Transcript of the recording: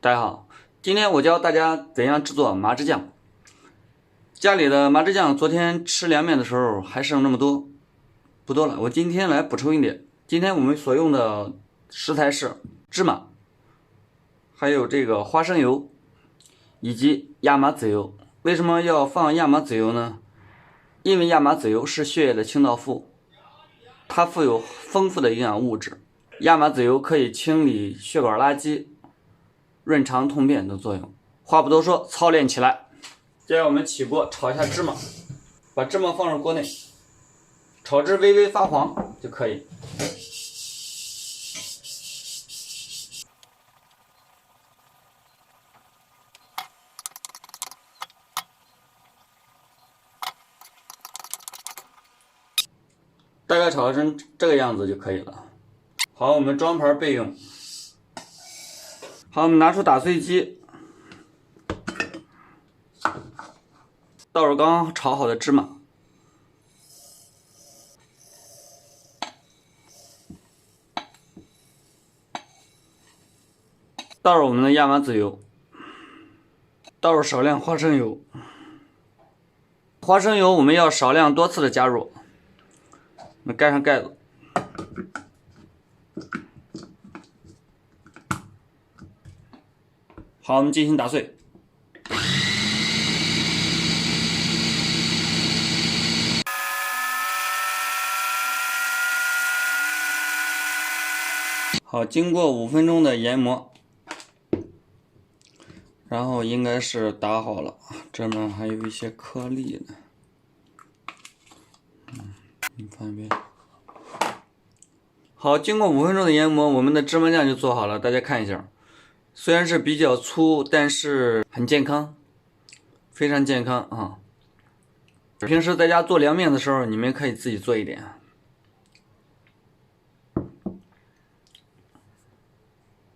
大家好，今天我教大家怎样制作麻汁酱。家里的麻汁酱昨天吃凉面的时候还剩那么多，不多了，我今天来补充一点。今天我们所用的食材是芝麻，还有这个花生油以及亚麻籽油。为什么要放亚麻籽油呢？因为亚麻籽油是血液的清道夫，它富有丰富的营养物质。亚麻籽油可以清理血管垃圾、润肠通便的作用。话不多说，操练起来。接着我们起锅炒一下芝麻，把芝麻放入锅内，炒至微微发黄就可以。大概炒成这个样子就可以了。好，我们装盘备用。好，我们拿出打碎机，倒入刚刚炒好的芝麻，倒入我们的亚麻籽油，倒入少量花生油。花生油我们要少量多次的加入。我们盖上盖子。好，我们进行打碎。好，经过5分钟的研磨，然后应该是打好了，这面还有一些颗粒呢。你翻一遍。好，经过5分钟的研磨，我们的芝麻酱就做好了，大家看一下。虽然是比较粗，但是很健康，非常健康啊！平时在家做凉面的时候，你们可以自己做一点。